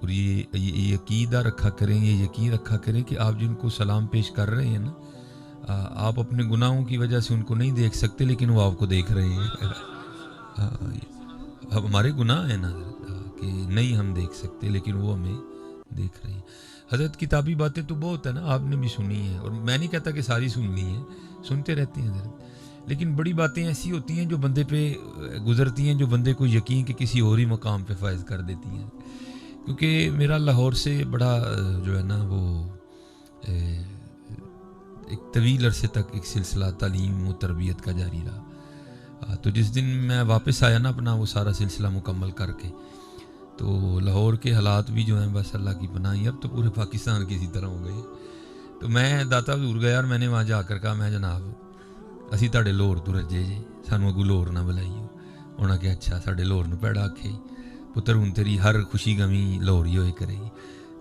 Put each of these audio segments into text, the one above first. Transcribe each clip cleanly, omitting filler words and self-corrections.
اور یہ عقیدہ رکھا کریں، یہ یقین رکھا کریں کہ آپ جن کو سلام پیش کر رہے ہیں نا، آپ اپنے گناہوں کی وجہ سے ان کو نہیں دیکھ سکتے، لیکن وہ آپ کو دیکھ رہے ہیں۔ اب ہمارے گناہ ہیں نا کہ نہیں ہم دیکھ سکتے، لیکن وہ ہمیں دیکھ رہے ہیں۔ حضرت کتابی باتیں تو بہت ہے نا، آپ نے بھی سنی ہیں، اور میں نہیں کہتا کہ ساری سن لی ہیں، سنتے رہتے ہیں حضرت، لیکن بڑی باتیں ایسی ہوتی ہیں جو بندے پہ گزرتی ہیں، جو بندے کو یقین کہ کسی اور ہی مقام پہ فائز کر دیتی ہیں۔ کیونکہ میرا لاہور سے بڑا جو ہے نا وہ ایک طویل عرصے تک ایک سلسلہ تعلیم و تربیت کا جاری رہا۔ تو جس دن میں واپس آیا نا اپنا وہ سارا سلسلہ مکمل کر کے، تو لاہور کے حالات بھی جو ہیں بس اللہ کی پناہ ہی، اب تو پورے پاکستان کی اسی طرح ہو گئے۔ تو میں داتا حضور گیا اور میں نے وہاں جا کر کہا، میں جناب اسی تاڑے لاہور تو رجے جے، سانو اگو لاہور نہ بلائیو۔ انہاں کہ اچھا ساڈے لاہور نو پیڑا آکھے پتر ہوں تیری ہر خوشی غمی لاہور ہی ہوئے کرے گی۔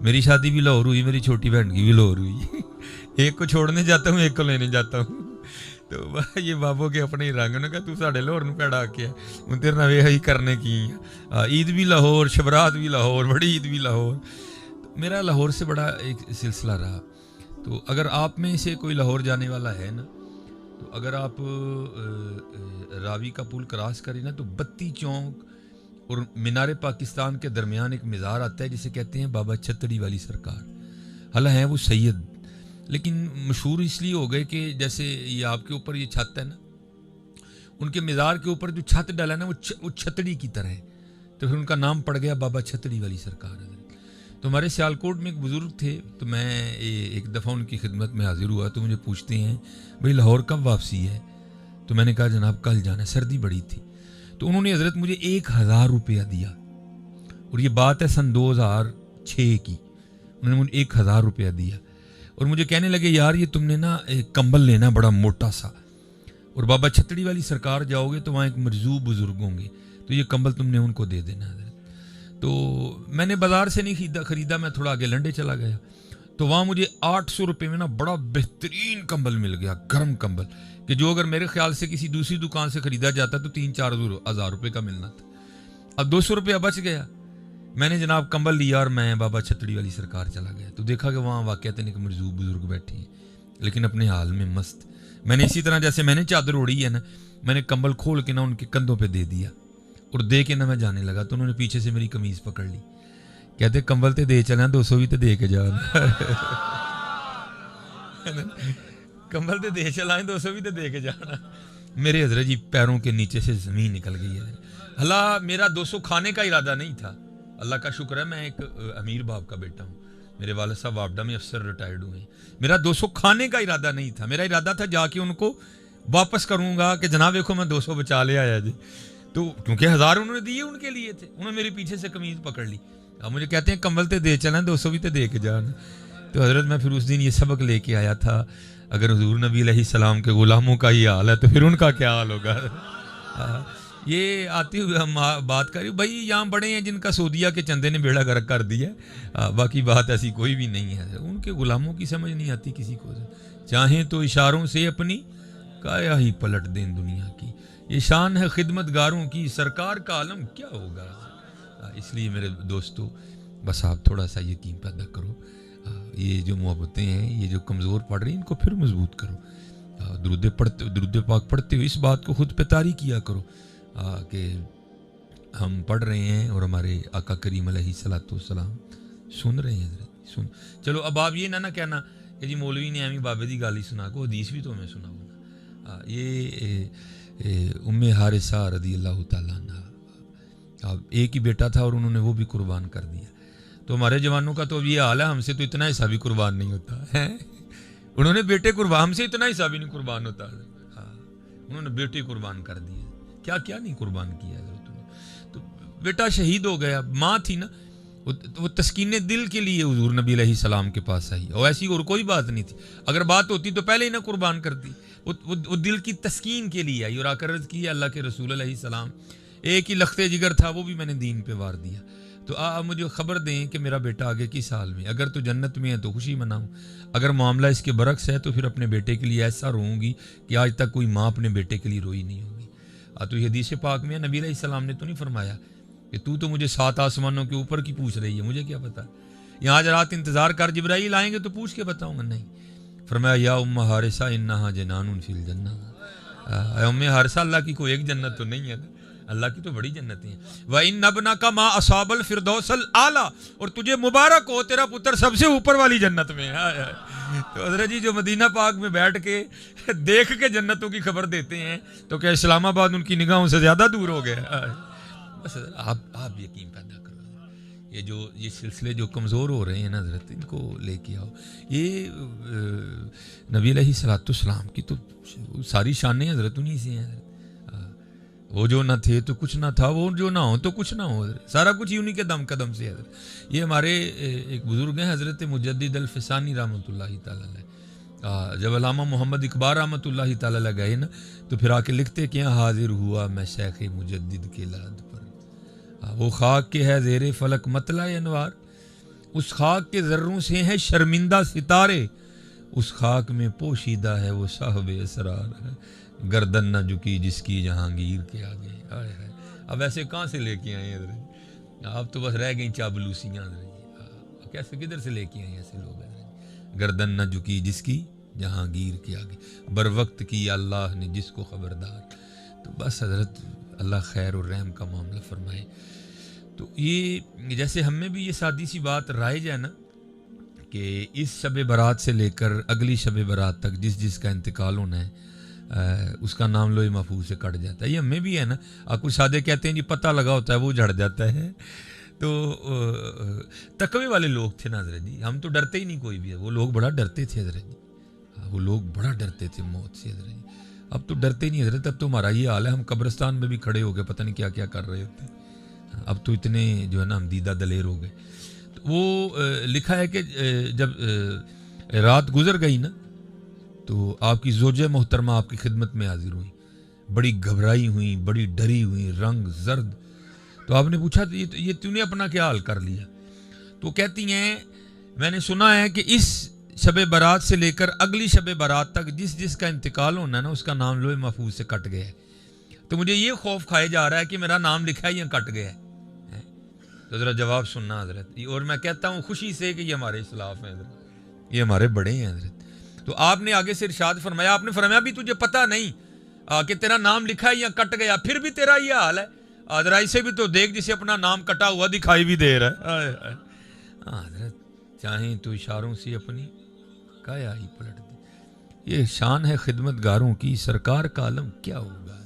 میری شادی بھی لاہور ہوئی، میری چھوٹی بہن کی بھی لاہور ہوئی، ایک کو چھوڑنے جاتا ہوں، ایک کو لینے جاتا ہوں۔ تو یہ بابوں کے اپنے ہی رنگ نے کہا تو ساڈے لاہور نو پیڑا آکھیا ہوں تیرے نال وہی کرنے کی، عید بھی لاہور، شبرات بھی لاہور، بڑی عید بھی لاہور۔ تو میرا لاہور سے بڑا ایک سلسلہ رہا۔ تو اگر آپ میں سے کوئی لاہور جانے والا ہے نا، تو اگر آپ راوی کا پل کراس کریں نا، تو بتی چونک اور مینار پاکستان کے درمیان ایک مزار آتا ہے جسے کہتے ہیں بابا چھتڑی والی سرکار۔ حالانکہ ہیں وہ سید، لیکن مشہور اس لیے ہو گئے کہ جیسے یہ آپ کے اوپر یہ چھت ہے نا، ان کے مزار کے اوپر جو چھت ڈالا ہے نا وہ چھتڑی کی طرح ہے، تو پھر ان کا نام پڑ گیا بابا چھتڑی والی سرکار۔ تو ہمارے سیالکوٹ میں ایک بزرگ تھے، تو میں ایک دفعہ ان کی خدمت میں حاضر ہوا، تو مجھے پوچھتے ہیں بھئی لاہور کب واپسی ہے؟ تو میں نے کہا جناب کل جانا ہے، سردی بڑی تھی۔ تو انہوں نے حضرت مجھے 1000 روپیہ دیا، اور یہ بات ہے سن 2006 کی۔ انہوں نے مجھے 1000 روپیہ دیا اور مجھے کہنے لگے یار یہ تم نے نا ایک کمبل لینا بڑا موٹا سا، اور بابا چھتڑی والی سرکار جاؤ گے تو وہاں ایک مرزوق بزرگ ہوں گے، تو یہ کمبل تم نے ان کو دے دینا حضرت۔ تو میں نے بازار سے نہیں خریدا، میں تھوڑا آگے لنڈے چلا گیا، تو وہاں مجھے 800 روپے میں نا بڑا بہترین کمبل مل گیا، گرم کمبل، کہ جو اگر میرے خیال سے کسی دوسری دکان سے خریدا جاتا تو 3-4 ہزار روپے کا ملنا تھا۔ اب 200 روپیہ بچ گیا۔ میں نے جناب کمبل لیا اور میں بابا چھتڑی والی سرکار چلا گیا، تو دیکھا کہ وہاں واقعتاً ایک مرزوق بزرگ بیٹھے ہیں، لیکن اپنے حال میں مست۔ میں نے اسی طرح جیسے میں نے چادر اوڑھی ہے نا، میں نے کمبل کھول کے نا ان کے کندھوں پہ دے دیا، اور دے کے نا میں جانے لگا، تو انہوں نے پیچھے سے میری قمیض پکڑ لی، کہتے کمبل تے دے چلیں 200 بھی تے دے کے جانا، کمبل تے دے چلائیں 200 بھی تے دے کے جانا۔ میرے حضرت جی پیروں کے نیچے سے زمین نکل گئی ہے۔ اللہ میرا 200 کھانے کا ارادہ نہیں تھا، اللہ کا شکر ہے میں ایک امیر باپ کا بیٹا ہوں، میرے والد صاحب واپڈا میں افسر ریٹائرڈ ہوئے ہیں، میرا 200 کھانے کا ارادہ نہیں تھا، میرا ارادہ تھا جا کے ان کو واپس کروں گا کہ جناب دیکھو میں 200 بچا لے آیا جی۔ تو کیونکہ 1000 انہوں نے دیے ان کے لیے تھے، انہوں نے میرے پیچھے سے قمیض پکڑ لی، اب مجھے کہتے ہیں کمبل تے دے چلیں 200 بھی تے دے کے جانا۔ تو حضرت میں پھر اس دن یہ سبق لے کے آیا تھا، اگر حضور نبی علیہ السلام کے غلاموں کا یہ حال ہے تو پھر ان کا کیا حال ہوگا۔ یہ آتے ہوئے ہم بات کر رہے بھائی یہاں بڑے ہیں جن کا سعودیہ کے چندے نے بیڑا گرک کر دیا، باقی بات ایسی کوئی بھی نہیں ہے، ان کے غلاموں کی سمجھ نہیں آتی کسی کو، چاہیں تو اشاروں سے اپنی کایا ہی پلٹ دیں دنیا کی، یہ شان ہے خدمت گاروں کی، سرکار کا عالم کیا ہوگا۔ اس لیے میرے دوستو بس آپ تھوڑا سا یقین پیدا کرو، یہ جو محبتیں ہیں یہ جو کمزور پڑ رہی ہیں ان کو پھر مضبوط کرو، درود پاک پڑھتے ہوئے اس بات کو خود پہ طاری کیا کرو کہ ہم پڑھ رہے ہیں اور ہمارے آقا کریم علیہ الصلوۃ والسلام سن رہے ہیں حضرت۔ چلو اب آپ یہ نہ کہنا کہ جی مولوی نے ایویں بابے دی گال ہی سنا کو، حدیث بھی تو ہمیں سنا ہونا۔ یہ ام حارثہ رضی اللہ تعالیٰ عنہ، ایک ہی بیٹا تھا اور انہوں نے وہ بھی قربان کر دیا، تو ہمارے جوانوں کا تو اب یہ حال ہے، ہم سے تو اتنا حصہ بھی قربان نہیں ہوتا ہے، انہوں نے بیٹے قربان، ہم سے اتنا حصہ بھی نہیں قربان ہوتا، انہوں نے بیٹے قربان کر دیے، کیا کیا نہیں قربان کیا حضرت نے۔ تو بیٹا شہید ہو گیا، ماں تھی نا وہ تسکین دل کے لیے حضور نبی علیہ السلام کے پاس آئی، اور ایسی اور کوئی بات نہیں تھی، اگر بات ہوتی تو پہلے ہی نہ قربان کرتی، وہ دل کی تسکین کے لیے آئی اور آ کر عرض کی اللہ کے رسول علیہ السلام ایک ہی لختے جگر تھا وہ بھی میں نے دین پہ وار دیا، تو آپ مجھے خبر دیں کہ میرا بیٹا آگے کس حال میں، اگر تو جنت میں ہے تو خوشی مناؤں، اگر معاملہ اس کے برعکس ہے تو پھر اپنے بیٹے کے لیے ایسا روؤں گی کہ آج تک کوئی ماں اپنے بیٹے کے لیے روئی نہیں ہوگی۔ تو یہ حدیث پاک میں نبی علیہ السلام نے تو نہیں فرمایا کہ تو مجھے 7 آسمانوں کے اوپر کی پوچھ رہی ہے، مجھے کیا پتا، یہاں رات انتظار کر، جبرائیل آئیں گے تو پوچھ کے بتاؤں گا. نہیں، فرمایا یا ام حارثہ انہا جنان فی الجنہ، اے ام حارثہ اللہ کی کوئی ایک جنت تو نہیں ہے، اللہ کی تو بڑی جنتیں ہیں. وَإِنَّ ابْنَكَ مَا أَصَابَ الْفِرْدَوْسَ الْأَعْلَىٰ، اور تجھے مبارک ہو، تیرا پتر سب سے اوپر والی جنت میں ہے. تو حضرت جی جو مدینہ پاک میں بیٹھ کے دیکھ کے جنتوں کی خبر دیتے ہیں تو کیا اسلام آباد ان کی نگاہوں سے زیادہ دور ہو گیا؟ بس آپ یقین پیدا کرو. یہ سلسلے جو کمزور ہو رہے ہیں نا حضرت، ان کو لے کے آؤ. یہ نبی علیہ الصلوۃ والسلام کی تو ساری شانیں حضرت انہی سے ہیں. وہ جو نہ تھے تو کچھ نہ تھا، وہ جو نہ ہو تو کچھ نہ ہو، سارا کچھ ہی انہی کے دم قدم سے حضرت. یہ ہمارے ایک بزرگ ہیں حضرت مجدد الفسانی رحمۃ اللہ تعالی علیہ، جب علامہ محمد اقبال رحمۃ اللہ تعالی علیہ گئے نا تو پھر آ کے لکھتے کہ حاضر ہوا میں شیخ مجدد کے لحد پر، وہ خاک کے ہے زیر فلک مطلع انوار، اس خاک کے ذروں سے ہیں شرمندہ ستارے، اس خاک میں پوشیدہ ہے وہ صاحب اسرار ہے، گردن نہ جھکی جس کی جہانگیر کے آگے. ہائے ہائے، اب ایسے کہاں سے لے کے آئے حضرت؟ آپ تو بس رہ گئیں چابلوسیاں حضرت. کیسے کدھر سے لے کے آئے ایسے لوگ حضرت؟ گردن نہ جھکی جس کی جہانگیر کے آگے، بر وقت کی اللہ نے جس کو خبردار. تو بس حضرت اللہ خیر اور رحم کا معاملہ فرمائے. تو یہ جیسے ہم میں بھی یہ سادی سی بات رائج ہے نا کہ اس شب برات سے لے کر اگلی شب برات تک جس کا انتقال ہونا ہے اس کا نام لوح محفوظ سے کٹ جاتا ہے. یہ ہمیں بھی ہے نا، آپ کچھ سادے کہتے ہیں جی پتہ لگا ہوتا ہے وہ جھڑ جاتا ہے. تو تقوی والے لوگ تھے نا حضرت جی، ہم تو ڈرتے ہی نہیں کوئی بھی ہے. وہ لوگ بڑا ڈرتے تھے حضرت جی، وہ لوگ بڑا ڈرتے تھے موت سے حضرت جی. اب تو ڈرتے نہیں حضرت، اب تو ہمارا یہ حال ہے، ہم قبرستان میں بھی کھڑے ہو گئے پتہ نہیں کیا کیا کر رہے ہوتے. اب تو اتنے جو ہے نا ہم دیدہ دلیر ہو گئے. تو وہ لکھا ہے کہ جب رات گزر گئی نا تو آپ کی زوجہ محترمہ آپ کی خدمت میں حاضر ہوئی، بڑی گھبرائی ہوئی، بڑی ڈری ہوئی، رنگ زرد. تو آپ نے پوچھا یہ تو نے اپنا کیا حال کر لیا؟ تو کہتی ہیں میں نے سنا ہے کہ اس شب برات سے لے کر اگلی شب برات تک جس کا انتقال ہونا ہے نا اس کا نام لوح محفوظ سے کٹ گیا ہے. تو مجھے یہ خوف کھائے جا رہا ہے کہ میرا نام لکھا ہے یا کٹ گیا ہے. تو ذرا جواب سننا حضرت. اور میں کہتا ہوں خوشی سے کہ یہ ہمارے اسلاف ہیں حضرت، یہ ہمارے بڑے ہیں حضرت. تو آپ نے آگے سے ارشاد فرمایا، آپ نے فرمایا بھی تجھے پتہ نہیں کہ تیرا نام لکھا ہے یا کٹ گیا، پھر بھی تیرا یہ حال ہے. ذرا اسے بھی تو دیکھ جسے اپنا نام کٹا ہوا دکھائی بھی دے رہا ہے. حضرت چاہیں تو اشاروں سے اپنی کایا ہی پلٹ دے. یہ شان ہے خدمت گاروں کی، سرکار کا علم کیا ہوگا.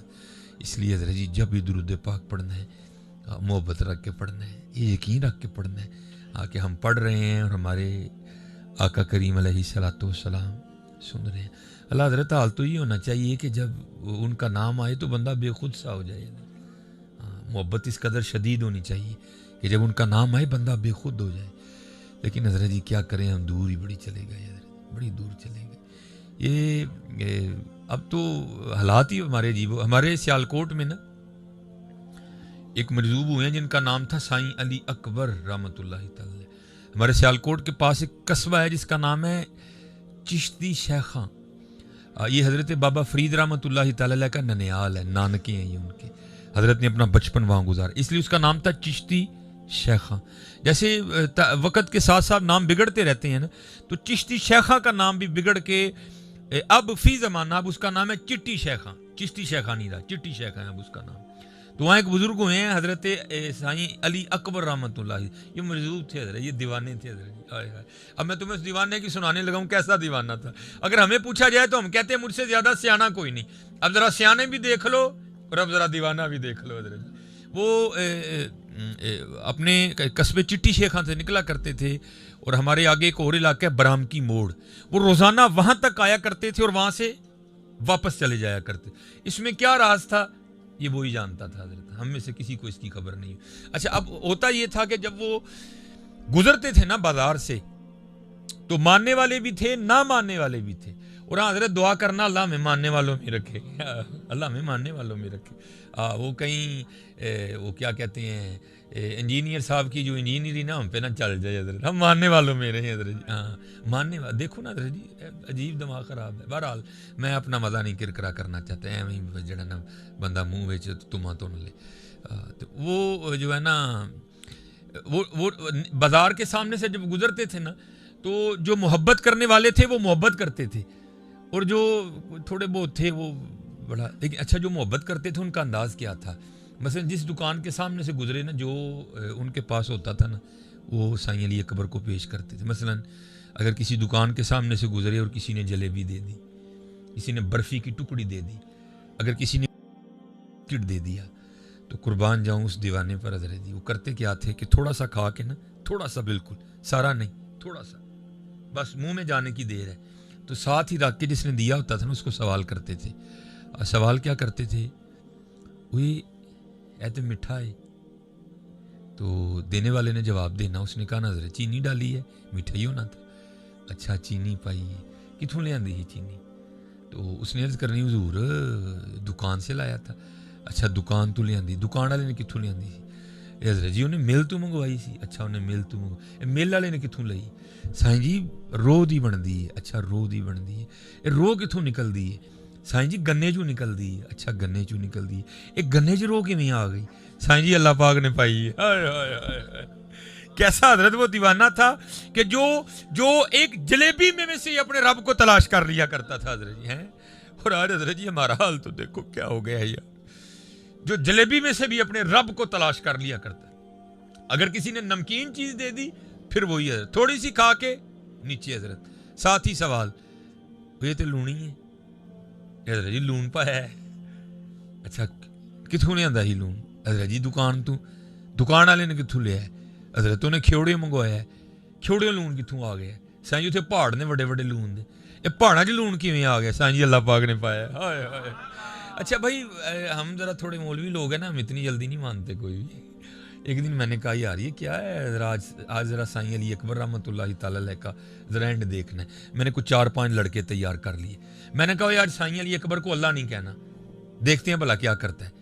اس لیے حضرت جی جب بھی درود پاک پڑھنا ہے محبت رکھ کے پڑھنا ہے، یہ یقین رکھ کے پڑھنا ہے کہ ہم پڑھ رہے ہیں اور ہمارے آقا کریم علیہ الصلوۃ والسلام سن رہے ہیں. اللہ حضرت حال تو یہ ہونا چاہیے کہ جب ان کا نام آئے تو بندہ بے خود سا ہو جائے. محبت اس قدر شدید ہونی چاہیے کہ جب ان کا نام آئے بندہ بے خود ہو جائے. لیکن حضرت جی کیا کریں، ہم دور ہی بڑی چلے گئے حضرت، بڑی دور چلے گئے. یہ اب تو حالات ہی ہمارے عجیب. ہمارے سیالکوٹ میں نا ایک مرزوب ہوئے ہیں جن کا نام تھا سائیں علی اکبر رحمۃ اللہ تعالی. ہمارے سیالکوٹ کے پاس ایک قصبہ ہے جس کا نام ہے چشتی شیخاں. یہ حضرت بابا فرید رحمۃ اللہ تعالی علیہ کا ننیال ہے، نانکے ہیں یہ ان کے. حضرت نے اپنا بچپن وہاں گزارا، اس لیے اس کا نام تھا چشتی شیخاں. جیسے وقت کے ساتھ ساتھ نام بگڑتے رہتے ہیں نا، تو چشتی شیخاں کا نام بھی بگڑ کے اب فی زمانہ اب اس کا نام ہے چٹی شیخاں. چشتی شیخاں نہیں رہا، چٹی شیخاں ہے اب اس کا نام. تو وہاں ایک بزرگ ہوئے ہیں حضرت سائیں علی اکبر رحمۃ اللہ. یہ مرزوق تھے حضرت، یہ دیوانے تھے حضرت. اب میں تمہیں اس دیوانے کی سنانے لگا ہوں کیسا دیوانہ تھا. اگر ہمیں پوچھا جائے تو ہم کہتے ہیں مجھ سے زیادہ سیانہ کوئی نہیں. اب ذرا سیانے بھی دیکھ لو اور اب ذرا دیوانہ بھی دیکھ لو حضرت. وہ اپنے قصبے چٹی شیخاں سے نکلا کرتے تھے اور ہمارے آگے ایک اور علاقہ ہے برام کی موڑ، وہ روزانہ وہاں تک آیا کرتے تھے اور وہاں سے واپس چلے جایا کرتے. اس میں کیا راز تھا یہ وہی جانتا تھا حضرت، ہم میں سے کسی کو اس کی خبر نہیں. اچھا اب ہوتا یہ تھا کہ جب وہ گزرتے تھے نا بازار سے تو ماننے والے بھی تھے نہ ماننے والے بھی تھے. اور حضرت دعا کرنا اللہ میں ماننے والوں میں رکھے، اللہ میں ماننے والوں میں رکھے۔ وہ کہیں وہ کیا کہتے ہیں انجینئر صاحب کی جو انجینئری نا ہم پہ نہ چل جائے حضرت، ہم ماننے والوں میں رہے حضرت جی۔ ہاں ماننے والے، دیکھو نا حضرت جی عجیب دماغ خراب ہے۔ بہرحال میں اپنا مزہ نہیں کرکرا کرنا چاہتا، ایویں جڑا نا بندہ منہ وچ تما تو نہ لے۔ تو وہ جو ہے نا وہ بازار کے سامنے سے جب گزرتے تھے نا تو جو محبت کرنے والے تھے وہ محبت کرتے تھے، اور جو تھوڑے بہت تھے وہ بڑا، لیکن اچھا جو محبت کرتے تھے ان کا انداز کیا تھا۔ مثلا جس دکان کے سامنے سے گزرے نا جو ان کے پاس ہوتا تھا نا وہ سائیں علی اکبر کو پیش کرتے تھے۔ مثلا اگر کسی دکان کے سامنے سے گزرے اور کسی نے جلیبی دے دی، کسی نے برفی کی ٹکڑی دے دی، اگر کسی نے کٹ دے دیا، تو قربان جاؤں اس دیوانے پر حضرت جی وہ کرتے کیا تھے کہ تھوڑا سا کھا کے نا، تھوڑا سا، بالکل سارا نہیں، تھوڑا سا بس منہ میں جانے کی دیر ہے، تو ساتھ ہی رکھ کے جس نے دیا ہوتا تھا نا اس کو سوال کرتے تھے۔ سوال کیا کرتے تھے؟ وہی اے تو میٹھا ہے، تو دینے والے نے جواب دینا، اس نے کہا نا حضرت چینی ڈالی ہے، میٹھا ہی ہونا تھا۔ اچھا چینی پائی ہے، کتوں لے آندی ہی چینی؟ تو اس نے عرض کرنی حضور دکان سے لایا تھا۔ اچھا دکان تو لے آندی، دکان والے نے کتوں لے آندی سی؟ حضرت جی انہیں مل تو منگوائی سی۔ اچھا انہیں مل تو منگوائی، مل والے نے کتوں لئی؟ سائیں جی رو دی بندی ہے۔ اچھا رو دی بندی ہے، یہ رو کتوں نکل دی ہے؟ سائیں جی گنے چوں نکل دی ہے۔ اچھا گنے چوں نکل دی ہے، ایک گنے چ رو کیویں آ گئی؟ سائیں جی اللہ پاک نے پائی ہے۔ ہائے ہائے ہائے، کیسا حضرت وہ دیوانہ تھا کہ جو ایک جلیبی میں سے اپنے رب کو تلاش کر لیا کرتا تھا حضرت جی ہیں۔ اور آج حضرت جی ہمارا حال تو دیکھو کیا ہو گیا ہے یار، جو جلیبی میں سے بھی اپنے رب کو تلاش کر لیا کرتا ہے۔ اگر کسی نے نمکین چیز دے دی پھر وہی حضرت تھوڑی سی کھا کے نیچے حضرت، ساتھ ہی سوال یہ تو لونی ہے حضرت جی، لون پایا ہے۔ اچھا کتوں لے آندا ہی لون؟ حضرت جی دکان تو، دکان والے نے کتوں لیا ہے؟ حضرت نے کھیوڑے منگوایا ہے۔ کھیوڑے لون کتوں آ گیا؟ سائیں جی اتنے پہاڑ نے بڑے بڑے لون دے، یہ پہاڑاں 'چ لون کیویں آ گیا؟ سائیں جی اللہ پاک نے پایا ہے۔ ہائے ہائے۔ اچھا بھائی ہم ذرا تھوڑے مولوی لوگ ہیں نا، ہم اتنی جلدی نہیں مانتے کوئی بھی۔ ایک دن میں نے کہا یار یہ کیا ہے ذرا آج ذرا سائیں علی اکبر رحمۃ اللہ تعالی علیہ کا ذرا اینڈ دیکھنا ہے۔ میں نے کچھ 4-5 لڑکے تیار کر لیے، میں نے کہا یار سائیں علی اکبر کو اللہ نہیں کہنا، دیکھتے ہیں بھلا کیا کرتا ہے۔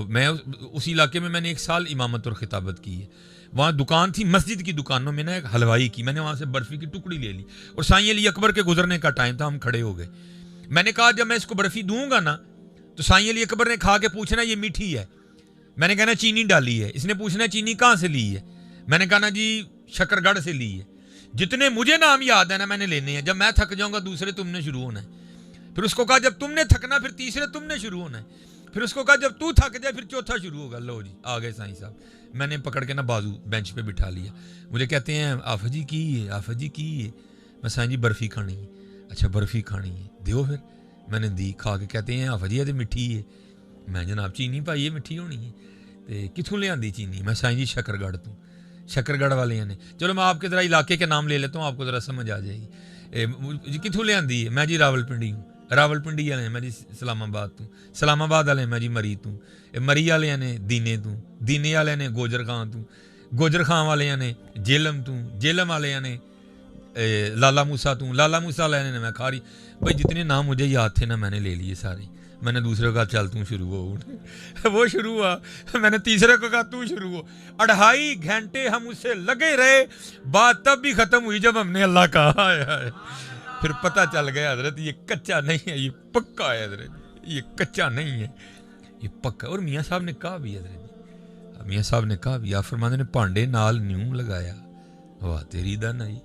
میں اسی علاقے میں نے 1 سال امامت اور خطابت کی ہے، وہاں دکان تھی مسجد کی دکانوں میں نا ایک حلوائی کی، میں نے وہاں سے برفی کی ٹکڑی لے لی اور سائیں علی اکبر کے گزرنے کا ٹائم تھا، ہم کھڑے ہو گئے۔ میں نے کہا جب میں اس کو برفی دوں گا نا تو سائیں علی اکبر نے کھا کے پوچھنا یہ میٹھی ہے، میں نے کہنا چینی ڈالی ہے، اس نے پوچھنا چینی کہاں سے لی ہے، میں نے کہا نا جی شکر گڑھ سے لی ہے۔ جتنے مجھے نام یاد ہے نا میں نے لینے ہیں، جب میں تھک جاؤں گا دوسرے تم نے شروع ہونا ہے، پھر اس کو کہا جب تم نے تھکنا پھر تیسرے تم نے شروع ہونا ہے، پھر اس کو کہا جب تو تھک جائے پھر چوتھا شروع ہوگا۔ لو جی آ گئے سائیں صاحب، میں نے پکڑ کے نا بازو بینچ پہ بٹھا لیا، مجھے کہتے ہیں آفت جی کی ہے، آفت جی کی ہے؟ میں سائیں جی برفی کھانی ہے۔ اچھا برفی کھانی ہے دیو پھر، میں نے دی، کھا کے کہتے ہیں آفت جی یہ تو مٹھی ہے۔ میں جناب چینی پائی ہے مٹھی ہونی ہے، تو کتوں لے آندی چینی؟ میں سائیں جی شکر گڑھ تو، شکر گڑھ والے نے، چلو میں آپ کے ذرا علاقے کے نام لے لیتا ہوں آپ کو ذرا سمجھ آ جائے گی۔ جی کتوں لے آندی ہے؟ میں جی راول پنڈی ہوں، راول پنڈی والے میں جی اسلام آباد تو، اسلام آباد والے میں جی مری تو، مری والے نے دینے تو، دینے والے نے گوجر خان تو، گوجر خان والے نے جیلم تو، جیلم والے نے لالا موسا تو، لالا موسا والے نے میں کھاری۔ بھائی جتنے نام مجھے یاد تھے نا میں نے لے لیے سارے، میں نے دوسرے کو کہا چل توں شروع ہو، وہ شروع ہوا، میں نے تیسرے کو کہا تو شروع ہو۔ 2.5 گھنٹے ہم اس سے لگے رہے، بات تب بھی ختم ہوئی جب ہم نے اللہ کہا۔ ہائے ہائے، پھر پتہ چل گیا حضرت یہ کچا نہیں ہے، یہ پکا ہے حضرت، یہ کچا نہیں ہے یہ پکا۔ اور میاں صاحب نے کہا بھی حضرت، میاں صاحب نے کہا بھی، آپ فرماتے نے پانڈے نال نیوں لگایا، واہ تیری دن آئی۔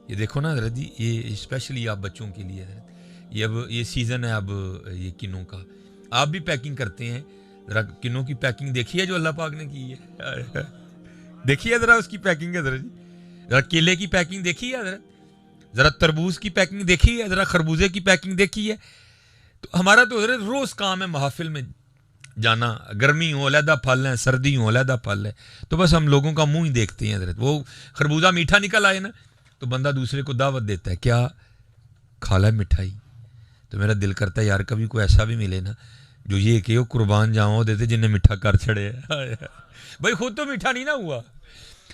یہ دیکھو نا حضرت جی، یہ اسپیشلی آپ بچوں کے لیے حضرت، یہ اب یہ سیزن ہے اب یہ کنوں کا، آپ بھی پیکنگ کرتے ہیں، ذرا کنوں کی پیکنگ دیکھی ہے جو اللہ پاک نے کی ہے، دیکھی ہے ذرا اس کی پیکنگ حضرت جی، ذرا کیلے کی پیکنگ دیکھی ہے حضرت، ذرا تربوز کی پیکنگ دیکھی ہے، ذرا خربوزے کی پیکنگ دیکھی ہے۔ تو ہمارا تو حضرت روز کام ہے محافل میں جانا، گرمی ہو علیحدہ پھل ہے، سردی ہو علیحدہ پھل ہے، تو بس ہم لوگوں کا منہ ہی دیکھتے ہیں حضرت۔ وہ خربوزہ میٹھا نکل آئے نا تو بندہ دوسرے کو دعوت دیتا ہے، کیا کھا لے مٹھائی؟ تو میرا دل کرتا ہے یار کبھی کوئی ایسا بھی ملے نا جو یہ کہ وہ قربان جاؤں دیتے جنہیں میٹھا کر چھڑے۔ بھائی خود تو میٹھا نہیں نہ ہوا،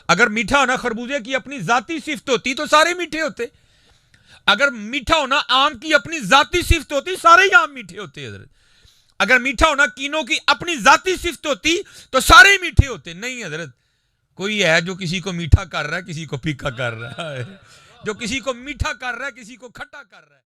اگر میٹھا ہونا خربوزے کی اپنی ذاتی صفت ہوتی تو سارے میٹھے ہوتے۔ اگر میٹھا ہونا آم کی اپنی ذاتی صفت ہوتی سارے ہی آم میٹھے ہوتے حضرت. اگر میٹھا ہونا کینوں کی اپنی ذاتی صفت ہوتی تو سارے ہی میٹھے ہوتے. نہیں حضرت, کوئی ہے جو کسی کو میٹھا کر رہا ہے, کسی کو پھیکا کر رہا ہے, جو کسی کو میٹھا کر رہا ہے, کسی کو کھٹا کر رہا ہے.